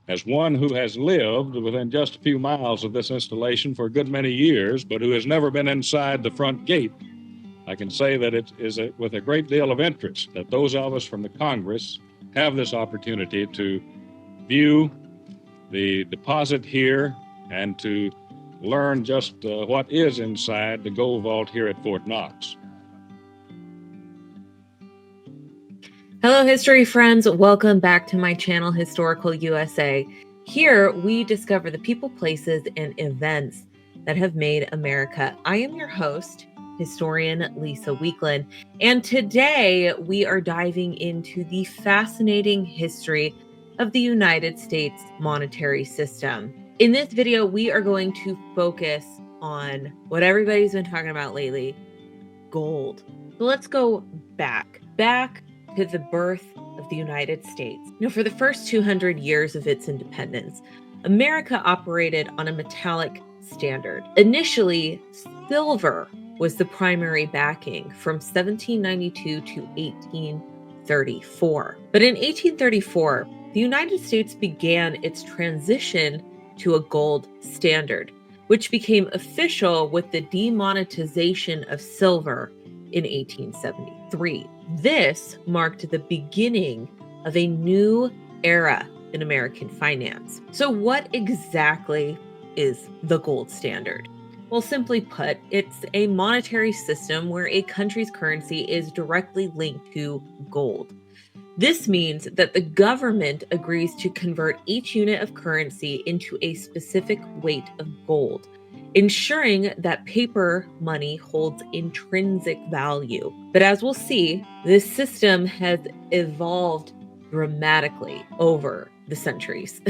as one who has lived within just a few miles of this installation for a good many years, but who has never been inside the front gate, I can say that it is with a great deal of interest that those of us from the Congress have this opportunity to view the deposit here and to learn just what is inside the gold vault here at Fort Knox. Hello, history friends. Welcome back to my channel, Historical USA. Here, we discover the people, places, and events that have made America. I am your host, historian Lisa Weekland, and today we are diving into the fascinating history of the United States monetary system. In this video, we are going to focus on what everybody's been talking about lately, gold. So let's go back to the birth of the United States. For the first 200 years of its independence, America operated on a metallic standard. Initially, silver was the primary backing from 1792 to 1834. But in 1834, the United States began its transition to a gold standard, which became official with the demonetization of silver in 1873. This marked the beginning of a new era in American finance. So what exactly is the gold standard? Well, simply put, it's a monetary system where a country's currency is directly linked to gold. This means that the government agrees to convert each unit of currency into a specific weight of gold, ensuring that paper money holds intrinsic value. But as we'll see, this system has evolved dramatically over the centuries.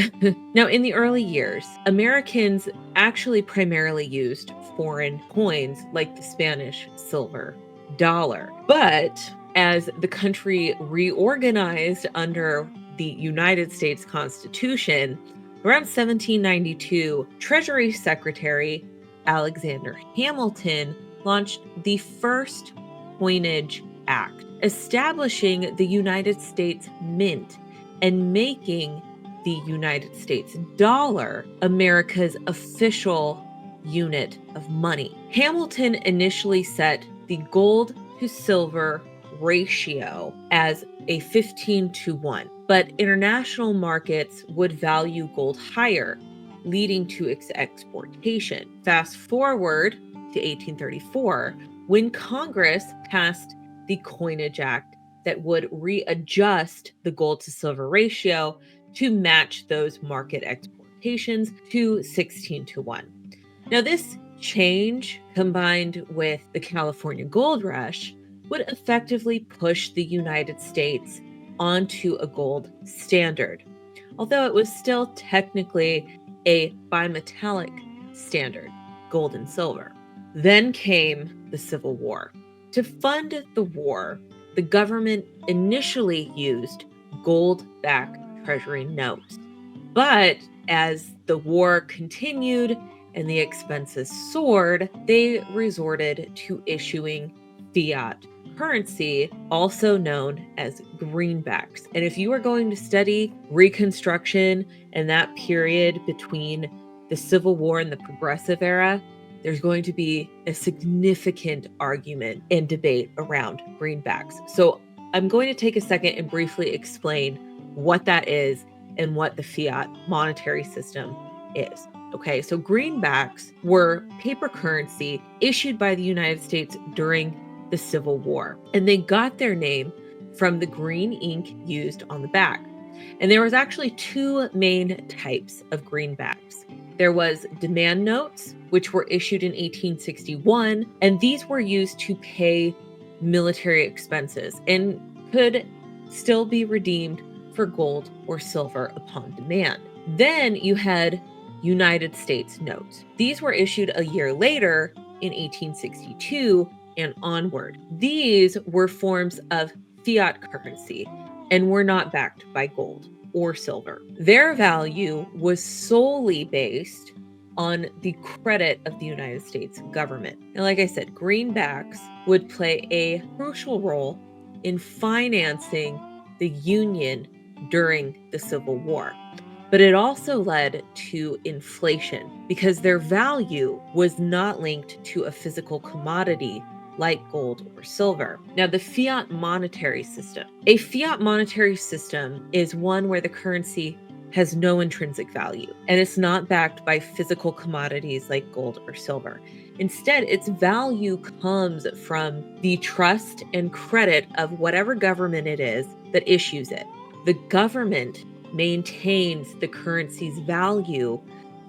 Now, in the early years, Americans actually primarily used foreign coins like the Spanish silver dollar. But as the country reorganized under the United States Constitution, around 1792, Treasury Secretary Alexander Hamilton launched the first Coinage Act, establishing the United States Mint and making the United States dollar America's official unit of money. Hamilton initially set the gold to silver ratio as a 15-to-1, but international markets would value gold higher, leading to its exportation. Fast forward to 1834, when Congress passed the Coinage Act that would readjust the gold to silver ratio to match those market exportations to 16-to-1. Now, this change, combined with the California gold rush, would effectively push the United States onto a gold standard, although it was still technically a bimetallic standard, gold and silver. Then came the Civil War. To fund the war, the government initially used gold-backed treasury notes. But as the war continued and the expenses soared, they resorted to issuing fiat currency, also known as greenbacks. And if you are going to study Reconstruction and that period between the Civil War and the Progressive Era, there's going to be a significant argument and debate around greenbacks. So I'm going to take a second and briefly explain what that is and what the fiat monetary system is. Okay, so greenbacks were paper currency issued by the United States during the Civil War, and they got their name from the green ink used on the back. And there was actually two main types of greenbacks. There was demand notes, which were issued in 1861, and these were used to pay military expenses and could still be redeemed for gold or silver upon demand. Then you had United States notes. These were issued a year later in 1862 and onward. These were forms of fiat currency and were not backed by gold or silver. Their value was solely based on the credit of the United States government. And like I said, greenbacks would play a crucial role in financing the Union during the Civil War. But it also led to inflation because their value was not linked to a physical commodity like gold or silver. Now, the fiat monetary system. A fiat monetary system is one where the currency has no intrinsic value and it's not backed by physical commodities like gold or silver. Instead, its value comes from the trust and credit of whatever government it is that issues it. The government maintains the currency's value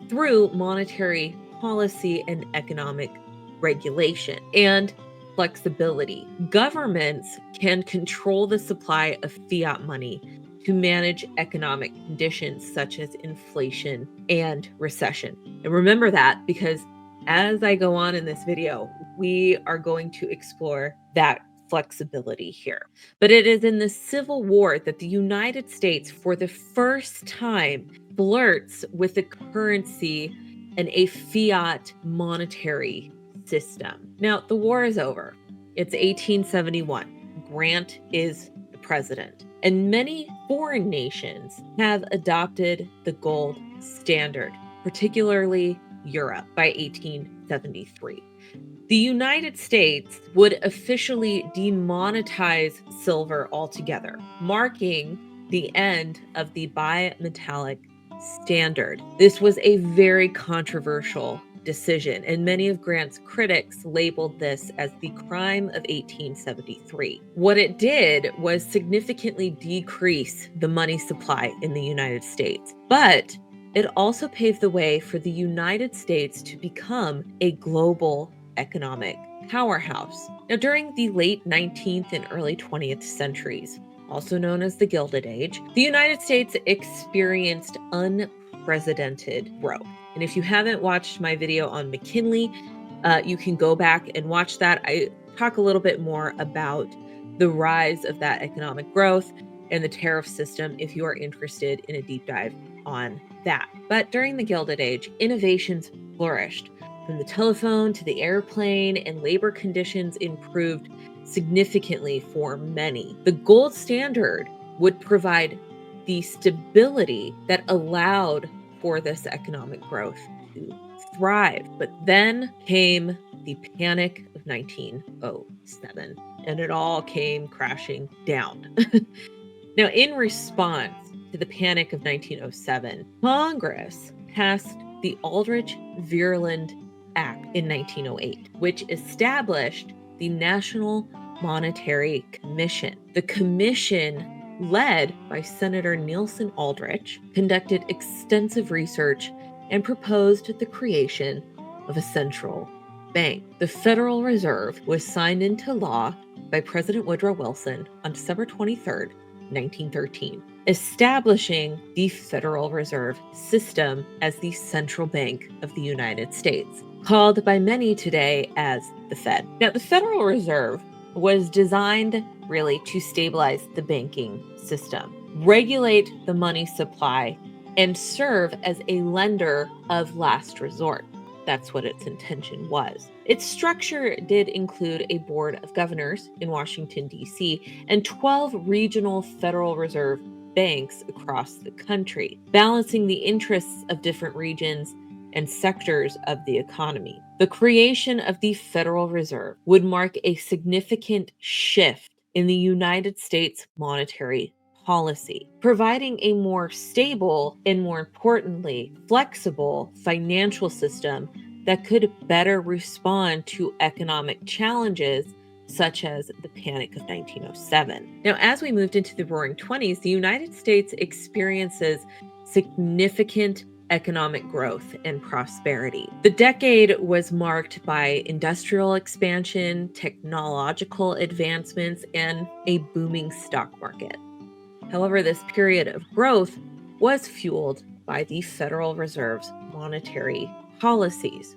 through monetary policy and economic regulation and flexibility. Governments can control the supply of fiat money to manage economic conditions such as inflation and recession. And remember that because as I go on in this video, we are going to explore that flexibility here. But it is in the Civil War that the United States, for the first time, flirts with the currency and a fiat monetary system. Now, the war is over. It's 1871. Grant is the president. And many foreign nations have adopted the gold standard, particularly Europe, by 1873. The United States would officially demonetize silver altogether, marking the end of the bimetallic standard. This was a very controversial decision, and many of Grant's critics labeled this as the crime of 1873. What it did was significantly decrease the money supply in the United States, but it also paved the way for the United States to become a global economic powerhouse. Now, during the late 19th and early 20th centuries, also known as the Gilded Age, the United States experienced unprecedented growth. And if you haven't watched my video on McKinley, you can go back and watch that. I talk a little bit more about the rise of that economic growth and the tariff system if you are interested in a deep dive on that. But during the Gilded Age, innovations flourished. From the telephone to the airplane, and labor conditions improved significantly for many. The gold standard would provide the stability that allowed for this economic growth to thrive. But then came the Panic of 1907, and it all came crashing down. Now, in response to the Panic of 1907, Congress passed the Aldrich-Verland Act in 1908, which established the National Monetary Commission. The commission, led by Senator Nelson Aldrich, conducted extensive research and proposed the creation of a central bank. The Federal Reserve was signed into law by President Woodrow Wilson on December 23rd, 1913, establishing the Federal Reserve System as the central bank of the United States, called by many today as the Fed. Now, the Federal Reserve was designed really to stabilize the banking system, regulate the money supply, and serve as a lender of last resort. That's what its intention was. Its structure did include a board of governors in Washington, D.C., and 12 regional Federal Reserve banks across the country, balancing the interests of different regions and sectors of the economy. The creation of the Federal Reserve would mark a significant shift in the United States monetary policy, providing a more stable and, more importantly, flexible financial system that could better respond to economic challenges such as the Panic of 1907. Now, as we moved into the Roaring '20s, the United States experiences significant economic growth and prosperity. The decade was marked by industrial expansion, technological advancements, and a booming stock market. However, this period of growth was fueled by the Federal Reserve's monetary policies.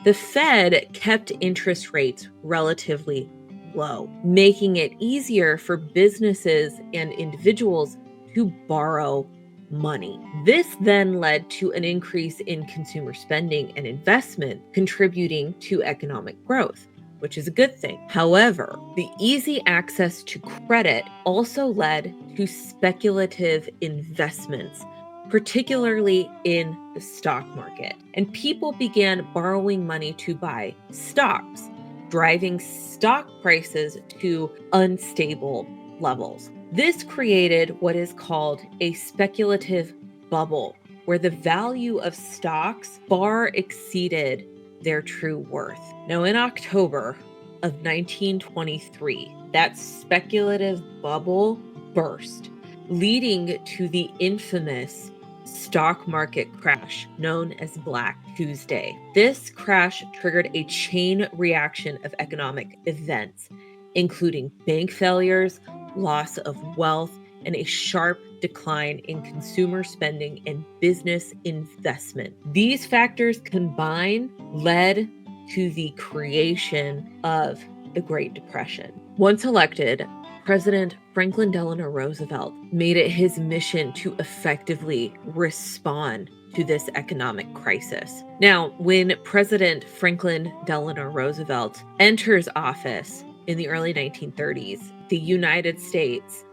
The Fed kept interest rates relatively low, making it easier for businesses and individuals to borrow money. This then led to an increase in consumer spending and investment, contributing to economic growth, which is a good thing. However, the easy access to credit also led to speculative investments, particularly in the stock market. And people began borrowing money to buy stocks, driving stock prices to unstable levels. This created what is called a speculative bubble, where the value of stocks far exceeded their true worth. Now, in October of 1923, that speculative bubble burst, leading to the infamous stock market crash known as Black Tuesday. This crash triggered a chain reaction of economic events, including bank failures, loss of wealth, and a sharp decline in consumer spending and business investment. These factors combined led to the creation of the Great Depression. Once elected, President Franklin Delano Roosevelt made it his mission to effectively respond to this economic crisis. Now, when President Franklin Delano Roosevelt enters office in the early 1930s, the United States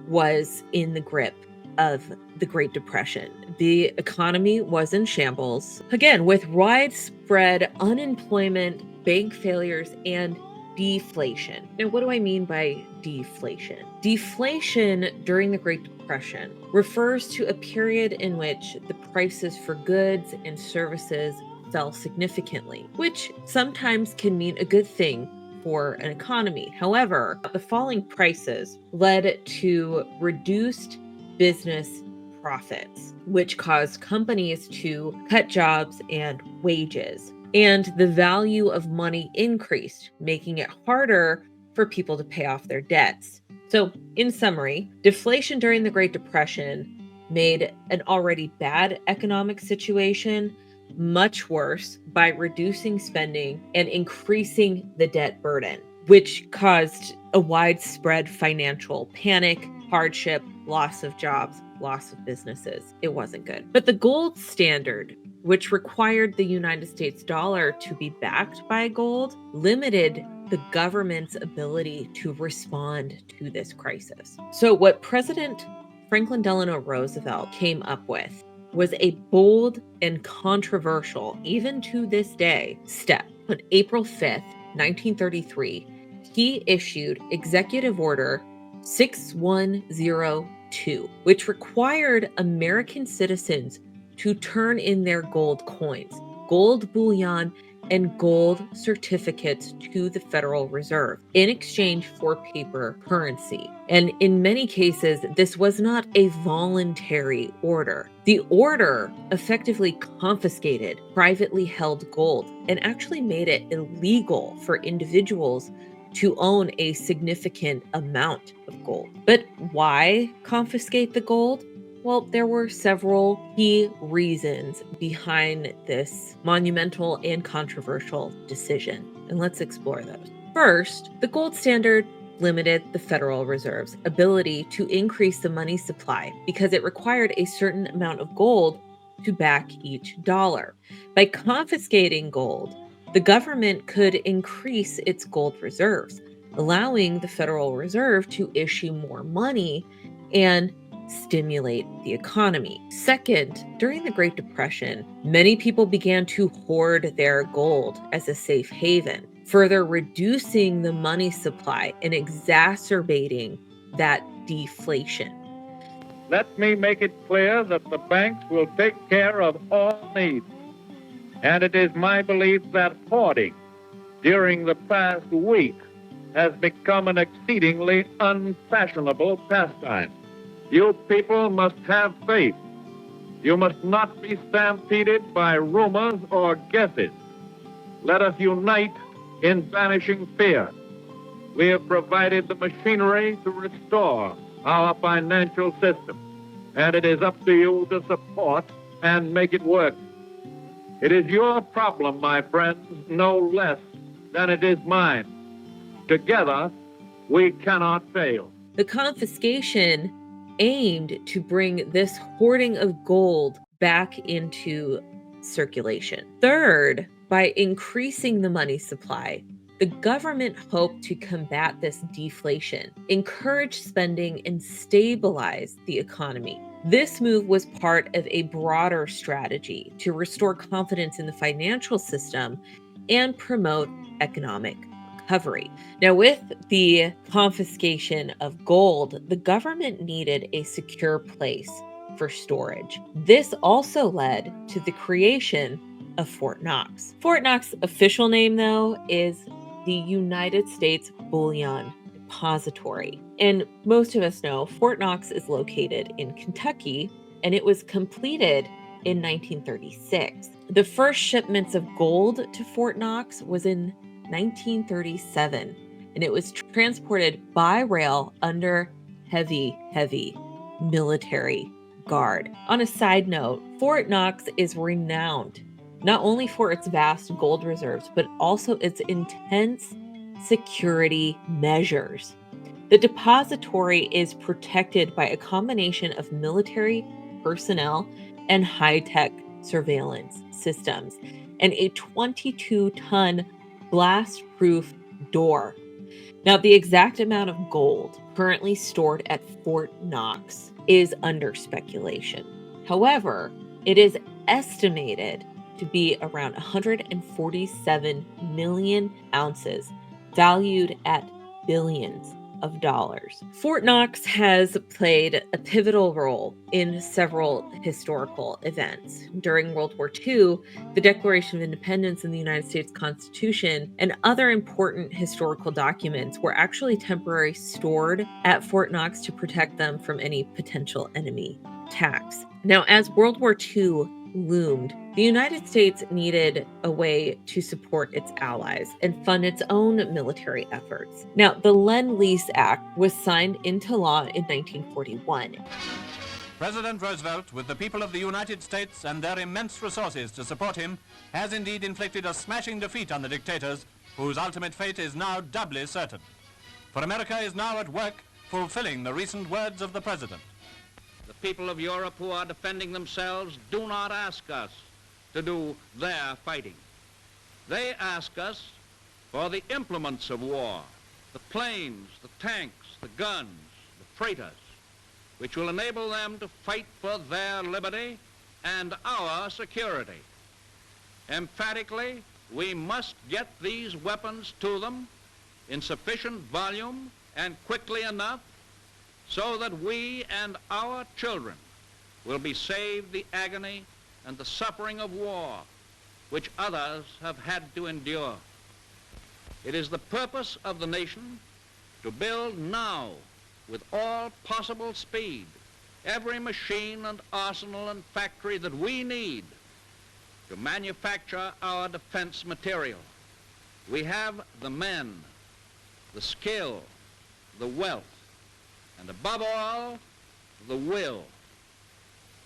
was in the grip of the Great Depression. The economy was in shambles, again, with widespread unemployment, bank failures, and deflation. Now, what do I mean by deflation? Deflation during the Great Depression refers to a period in which the prices for goods and services fell significantly, which sometimes can mean a good thing for an economy. However, the falling prices led to reduced business profits, which caused companies to cut jobs and wages. And the value of money increased, making it harder for people to pay off their debts. So, in summary, deflation during the Great Depression made an already bad economic situation much worse by reducing spending and increasing the debt burden, which caused a widespread financial panic, hardship, loss of jobs, loss of businesses. It wasn't good. But the gold standard, which required the United States dollar to be backed by gold, limited the government's ability to respond to this crisis. So what President Franklin Delano Roosevelt came up with was a bold and controversial, even to this day, step. On April 5th, 1933, he issued Executive Order 6102, which required American citizens to turn in their gold coins, gold bullion, and gold certificates to the Federal Reserve in exchange for paper currency. And in many cases, this was not a voluntary order. The order effectively confiscated privately held gold and actually made it illegal for individuals to own a significant amount of gold. But why confiscate the gold? Well, there were several key reasons behind this monumental and controversial decision, and let's explore those. First, the gold standard limited the Federal Reserve's ability to increase the money supply because it required a certain amount of gold to back each dollar. By confiscating gold, the government could increase its gold reserves, allowing the Federal Reserve to issue more money and stimulate the economy. Second, during the Great Depression, many people began to hoard their gold as a safe haven, further reducing the money supply and exacerbating that deflation. Let me make it clear that the banks will take care of all needs. And it is my belief that hoarding during the past week has become an exceedingly unfashionable pastime. You people must have faith. You must not be stampeded by rumors or guesses. Let us unite in banishing fear. We have provided the machinery to restore our financial system, and it is up to you to support and make it work. It is your problem, my friends, no less than it is mine. Together, we cannot fail. The confiscation aimed to bring this hoarding of gold back into circulation. Third, by increasing the money supply, the government hoped to combat this deflation, encourage spending, and stabilize the economy. This move was part of a broader strategy to restore confidence in the financial system and promote economic recovery. Now, with the confiscation of gold, the government needed a secure place for storage. This also led to the creation of Fort Knox. Fort Knox's official name, though, is the United States Bullion Depository. And most of us know Fort Knox is located in Kentucky, and it was completed in 1936. The first shipments of gold to Fort Knox was in 1937, and it was transported by rail under heavy military guard. On a side note, Fort Knox is renowned not only for its vast gold reserves, but also its intense security measures. The depository is protected by a combination of military personnel and high-tech surveillance systems, and a 22-ton blast-proof door. Now, the exact amount of gold currently stored at Fort Knox is under speculation. However, it is estimated to be around 147 million ounces, valued at billions of dollars. Fort Knox has played a pivotal role in several historical events. During World War II, the Declaration of Independence and the United States Constitution and other important historical documents were actually temporarily stored at Fort Knox to protect them from any potential enemy attacks. Now, as World War II loomed, the United States needed a way to support its allies and fund its own military efforts. Now, the Lend-Lease Act was signed into law in 1941. President Roosevelt, with the people of the United States and their immense resources to support him, has indeed inflicted a smashing defeat on the dictators, whose ultimate fate is now doubly certain. For America is now at work fulfilling the recent words of the President. The people of Europe who are defending themselves do not ask us to do their fighting. They ask us for the implements of war, the planes, the tanks, the guns, the freighters, which will enable them to fight for their liberty and our security. Emphatically, we must get these weapons to them in sufficient volume and quickly enough so that we and our children will be saved the agony and the suffering of war, which others have had to endure. It is the purpose of the nation to build now, with all possible speed, every machine and arsenal and factory that we need to manufacture our defense material. We have the men, the skill, the wealth, and above all, the will.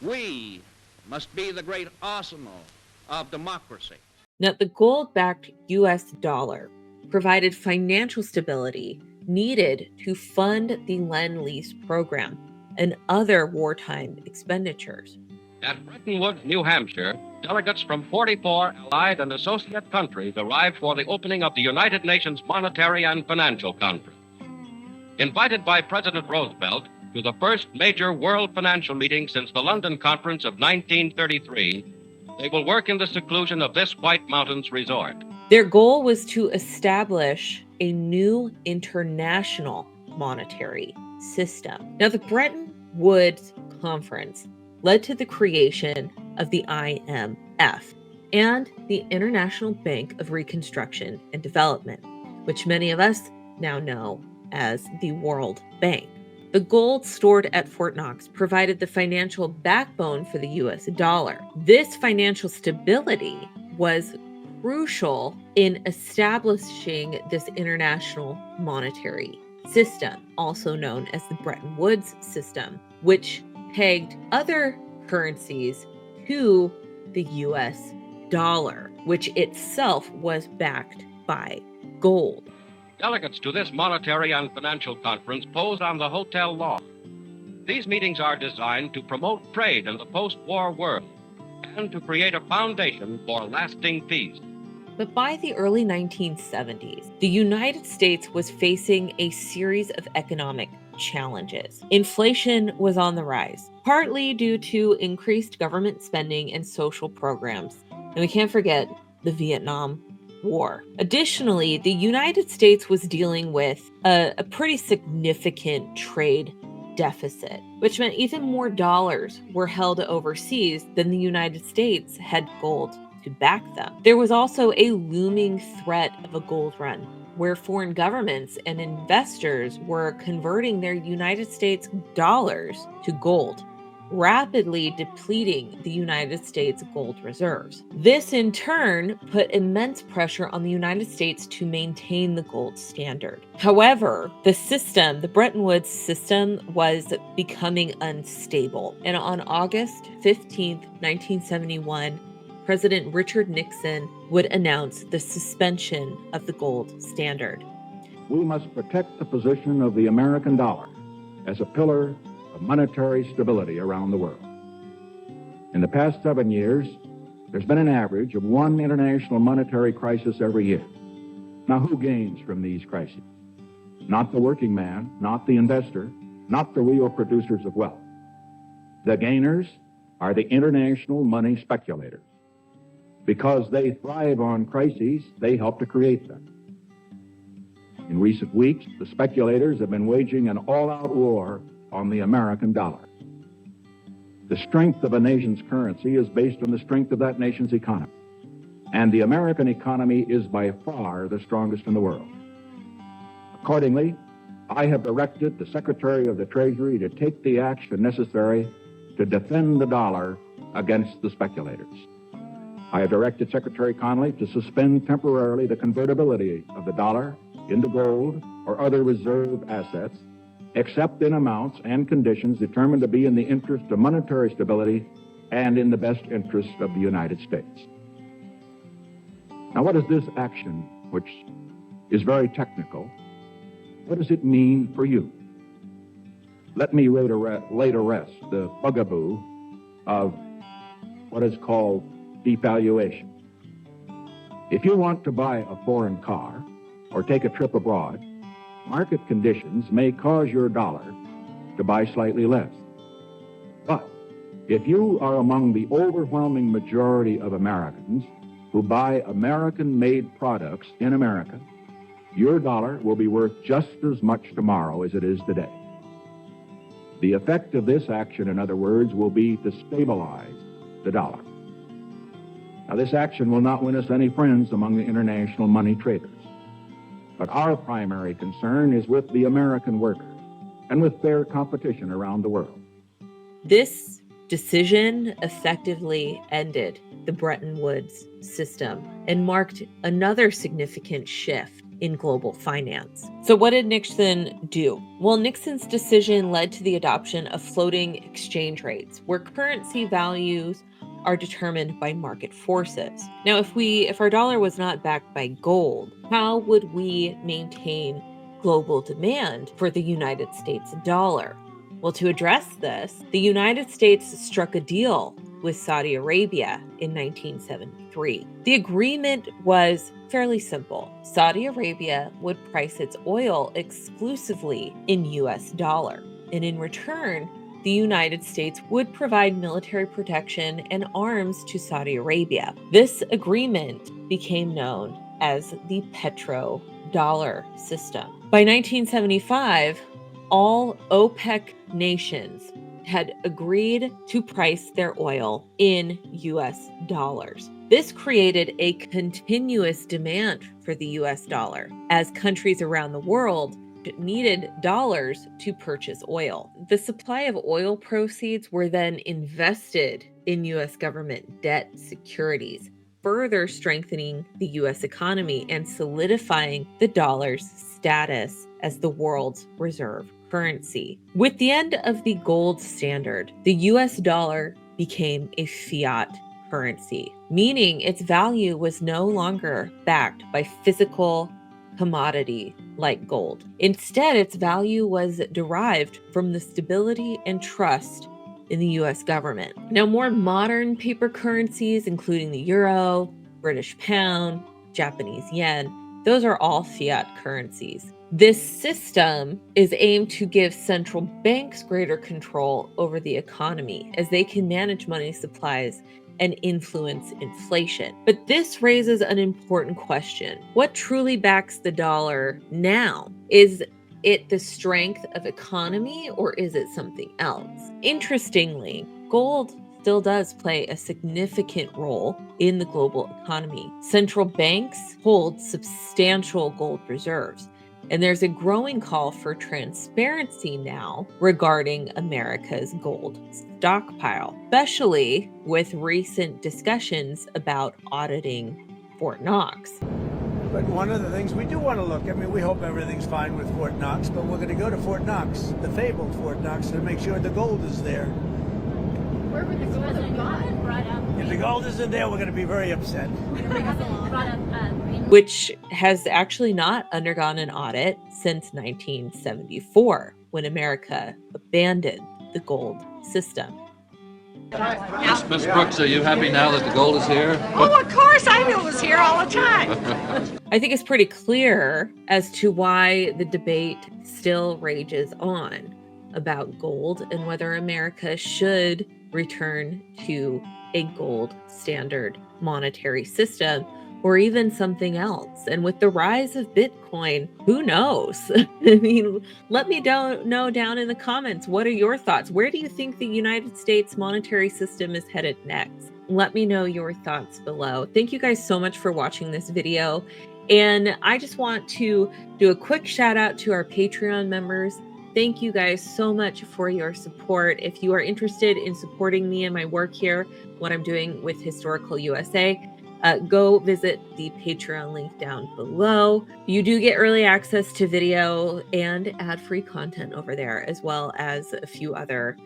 We must be the great arsenal of democracy. Now, the gold-backed U.S. dollar provided financial stability needed to fund the Lend-Lease program and other wartime expenditures. At Bretton Woods, New Hampshire, delegates from 44 allied and associate countries arrived for the opening of the United Nations Monetary and Financial Conference. Invited by President Roosevelt to the first major world financial meeting since the London Conference of 1933, they will work in the seclusion of this White Mountains resort. Their goal was to establish a new international monetary system. Now, the Bretton Woods Conference led to the creation of the IMF and the International Bank of Reconstruction and Development, which many of us now know as the World Bank. The gold stored at Fort Knox provided the financial backbone for the U.S. dollar. This financial stability was crucial in establishing this international monetary system, also known as the Bretton Woods system, which pegged other currencies to the U.S. dollar, which itself was backed by gold. Delegates to this monetary and financial conference pose on the hotel lawn. These meetings are designed to promote trade in the post-war world and to create a foundation for lasting peace. But by the early 1970s, the United States was facing a series of economic challenges. Inflation was on the rise, partly due to increased government spending and social programs. And we can't forget the Vietnam War. Additionally, the United States was dealing with a pretty significant trade deficit, which meant even more dollars were held overseas than the United States had gold to back them. There was also a looming threat of a gold run, where foreign governments and investors were converting their United States dollars to gold, rapidly depleting the United States gold reserves. This in turn put immense pressure on the United States to maintain the gold standard. However, the Bretton Woods system was becoming unstable. And on August 15th, 1971, President Richard Nixon would announce the suspension of the gold standard. We must protect the position of the American dollar as a pillar of monetary stability around the world. In the past 7 years, there's been an average of one international monetary crisis every year. Now, who gains from these crises? Not the working man, not the investor, not the real producers of wealth. The gainers are the international money speculators. Because they thrive on crises, they help to create them. In recent weeks, the speculators have been waging an all-out war on the American dollar. The strength of a nation's currency is based on the strength of that nation's economy. And the American economy is by far the strongest in the world. Accordingly, I have directed the Secretary of the Treasury to take the action necessary to defend the dollar against the speculators. I have directed Secretary Connally to suspend temporarily the convertibility of the dollar into gold or other reserve assets, except in amounts and conditions determined to be in the interest of monetary stability and in the best interest of the United States. Now, what does this action, which is very technical, what does it mean for you? Let me lay to rest the bugaboo of what is called devaluation. If you want to buy a foreign car or take a trip abroad, market conditions may cause your dollar to buy slightly less. But if you are among the overwhelming majority of Americans who buy American-made products in America, your dollar will be worth just as much tomorrow as it is today. The effect of this action, in other words, will be to stabilize the dollar. Now, this action will not win us any friends among the international money traders. But our primary concern is with the American workers and with fair competition around the world. This decision effectively ended the Bretton Woods system and marked another significant shift in global finance. So what did Nixon do? Well, Nixon's decision led to the adoption of floating exchange rates, where currency values are determined by market forces. Now, if our dollar was not backed by gold, how would we maintain global demand for the United States dollar? Well, to address this, the United States struck a deal with Saudi Arabia in 1973. The agreement was fairly simple. Saudi Arabia would price its oil exclusively in US dollar, and in return, the United States would provide military protection and arms to Saudi Arabia. This agreement became known as the Petrodollar system. By 1975, all OPEC nations had agreed to price their oil in US dollars. This created a continuous demand for the US dollar as countries around the world needed dollars to purchase oil. The supply of oil proceeds were then invested in US government debt securities, further strengthening the US economy and solidifying the dollar's status as the world's reserve currency. With the end of the gold standard, the US dollar became a fiat currency, meaning its value was no longer backed by physical commodity like gold. Instead, its value was derived from the stability and trust in the US government. Now, more modern paper currencies, including the euro, British pound, Japanese yen, those are all fiat currencies. This system is aimed to give central banks greater control over the economy as they can manage money supplies and influence inflation. But this raises an important question. What truly backs the dollar now? Is it the strength of economy or is it something else? Interestingly, gold still does play a significant role in the global economy. Central banks hold substantial gold reserves. And there's a growing call for transparency now regarding America's gold stockpile, especially with recent discussions about auditing Fort Knox. But one of the things we do want to look, I mean, we hope everything's fine with Fort Knox, but we're going to go to Fort Knox, the fabled Fort Knox, to make sure the gold is there. Where would the gold have gone? Brought up. If the gold isn't there, we're going to be very upset. Brought up which has actually not undergone an audit since 1974, when America abandoned the gold system. Miss Brooks, are you happy now that the gold is here? Oh, of course, I knew it was here all the time. I think it's pretty clear as to why the debate still rages on about gold and whether America should return to a gold standard monetary system or even something else. And with the rise of Bitcoin, who knows? I mean, let me know down in the comments, what are your thoughts? Where do you think the United States monetary system is headed next? Let me know your thoughts below. Thank you guys so much for watching this video. And I just want to do a quick shout out to our Patreon members. Thank you guys so much for your support. If you are interested in supporting me and my work here, what I'm doing with Historical USA, go visit the Patreon link down below. You do get early access to video and ad-free content over there, as well as a few other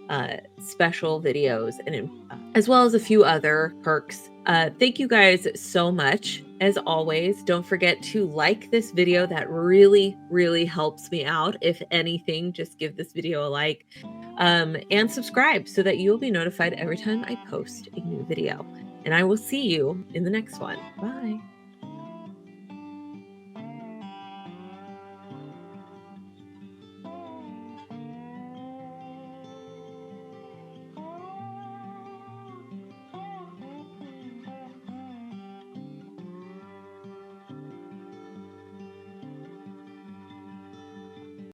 special videos and as well as a few other perks. Thank you guys so much. As always, don't forget to like this video. That really, really helps me out. If anything, just give this video a like and subscribe so that you'll be notified every time I post a new video. And I will see you in the next one. Bye.